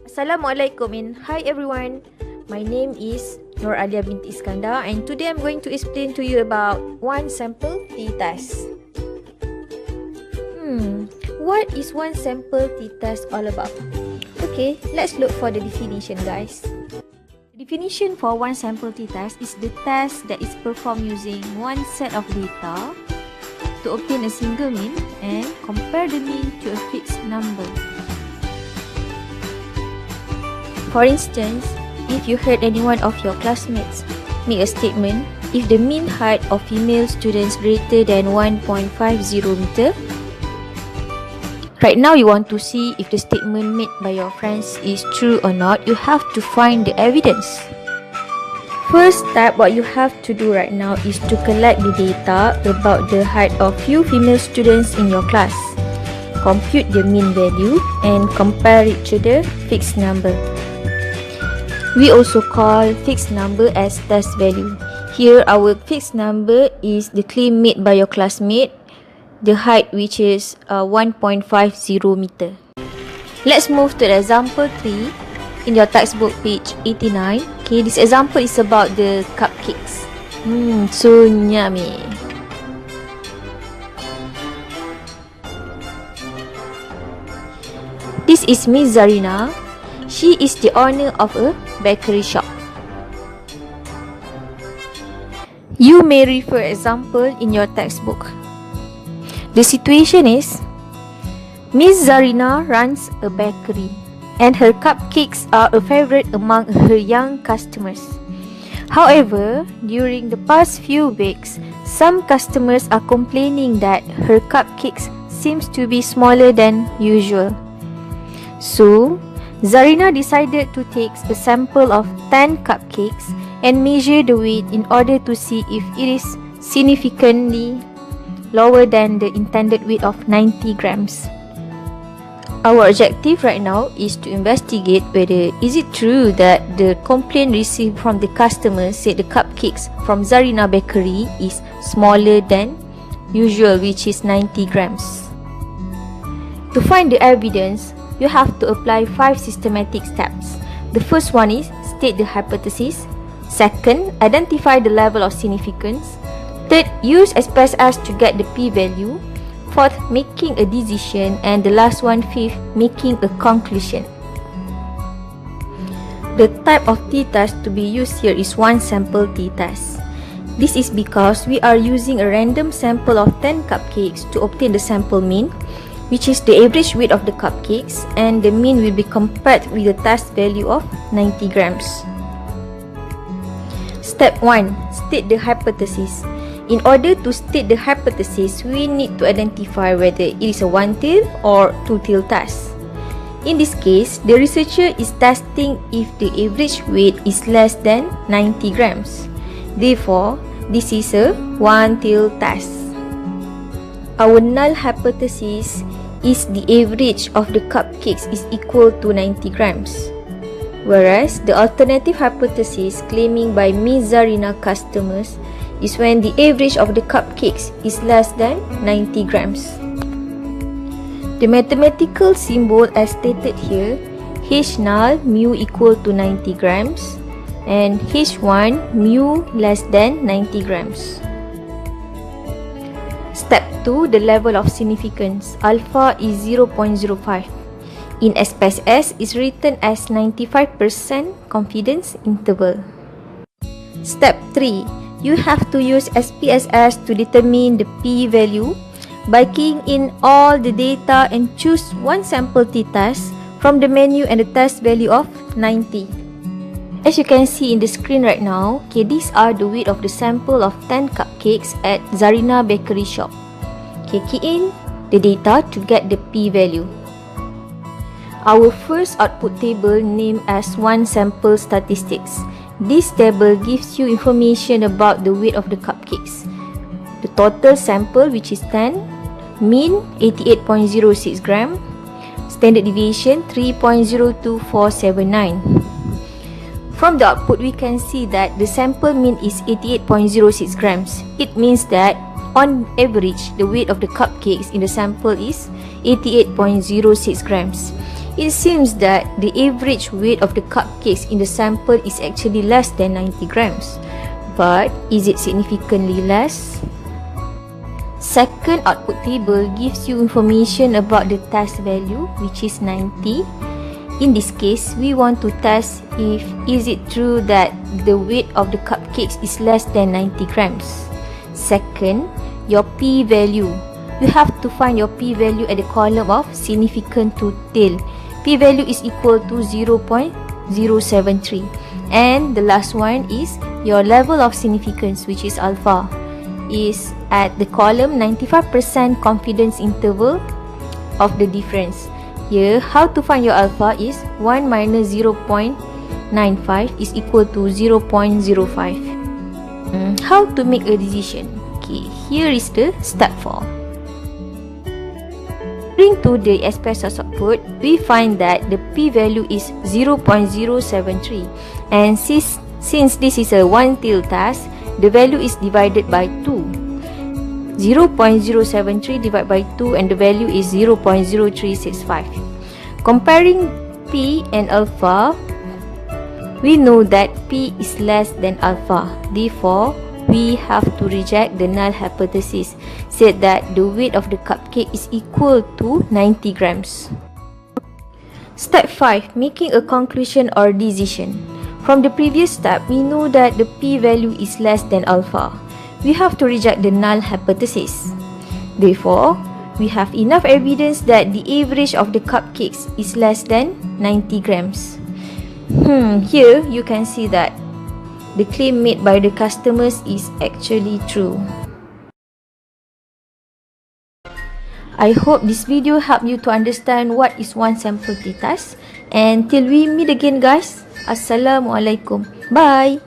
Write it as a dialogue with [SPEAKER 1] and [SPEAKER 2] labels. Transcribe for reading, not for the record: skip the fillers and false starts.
[SPEAKER 1] Assalamualaikum and hi everyone. My name is Nur Alia binti Iskandar and today I'm going to explain to you about one sample t-test. What is one sample t-test all about? Okay, let's look for the definition, guys. The definition for one sample t-test is the test that is performed using one set of data to obtain a single mean and compare the mean to a fixed number. For instance, if you heard any one of your classmates make a statement, if the mean height of female students greater than 1.50 meter, right now you want to see if the statement made by your friends is true or not, you have to find the evidence. First step, what you have to do right now is to collect the data about the height of few female students in your class. Compute the mean value and compare it to the fixed number. We also call fixed number as test value. Here our fixed number is the claim made by your classmate, the height which is 1.50 meter. Let's move to the example 3 in your textbook page 89. Okay, this example is about the cupcakes. So yummy. This is Miss Zarina. She is the owner of a bakery shop. You may refer example in your textbook. The situation is Miss Zarina runs a bakery and her cupcakes are a favorite among her young customers. However, during the past few weeks, some customers are complaining that her cupcakes seems to be smaller than usual. So, Zarina decided to take a sample of 10 cupcakes and measure the weight in order to see if it is significantly lower than the intended weight of 90 grams. Our objective right now is to investigate whether is it true that the complaint received from the customer said the cupcakes from Zarina Bakery is smaller than usual, which is 90 grams. To find the evidence, you have to apply 5 systematic steps. The first one is state the hypothesis. Second, identify the level of significance. Third, use SPSS to get the p-value. Fourth, making a decision. And the last one, fifth, making a conclusion. The type of t-test to be used here is one sample t-test. This is because we are using a random sample of 10 cupcakes to obtain the sample mean, which is the average weight of the cupcakes, and the mean will be compared with the test value of 90 grams. Step 1. State the hypothesis. In order to state the hypothesis, we need to identify whether it is a one-tail or two-tail test. In this case, the researcher is testing if the average weight is less than 90 grams. Therefore, this is a one-tail test. Our null hypothesis is the average of the cupcakes is equal to 90 grams. Whereas the alternative hypothesis claiming by Miss Zarina customers is when the average of the cupcakes is less than 90 grams. The mathematical symbol as stated here, H null mu equal to 90 grams and H1 mu less than 90 grams. Step 2. The level of significance. Alpha is 0.05. In SPSS is written as 95% confidence interval. Step 3. You have to use SPSS to determine the p-value by keying in all the data and choose one sample t-test from the menu and the test value of 90. As you can see in the screen right now, okay, these are the weight of the sample of 10 cupcakes at Zarina Bakery shop. Okay, key in the data to get the p-value. Our first output table named as one sample statistics. This table gives you information about the weight of the cupcakes. The total sample, which is 10, mean 88.06 gram, standard deviation 3.02479. From the output, we can see that the sample mean is 88.06 grams. It means that on average, the weight of the cupcakes in the sample is 88.06 grams. It seems that the average weight of the cupcakes in the sample is actually less than 90 grams. But is it significantly less? Second output table gives you information about the test value, which is 90. In this case, we want to test if is it true that the weight of the cupcakes is less than 90 grams. Second, your p-value. You have to find your p-value at the column of significant to tail. P-value is equal to 0.073. And the last one is your level of significance, which is alpha, is at the column 95% confidence interval of the difference. Here, how to find your alpha is 1 minus 0.95 is equal to 0.05. How to make a decision? Okay, here is the step 4. According to the SPS output, we find that the p-value is 0.073, and since this is a one-tail task, the value is divided by 2. 0.073 divided by 2 and the value is 0.0365. Comparing P and alpha, we know that P is less than alpha. Therefore, we have to reject the null hypothesis, said that the weight of the cupcake is equal to 90 grams. Step 5. Making a conclusion or decision. From the previous step, we know that the p-value is less than alpha. We have to reject the null hypothesis. Therefore, we have enough evidence that the average of the cupcakes is less than 90 grams. Here you can see that the claim made by the customers is actually true. I hope this video helped you to understand what is one sample t-test. And till we meet again guys, Assalamualaikum. Bye.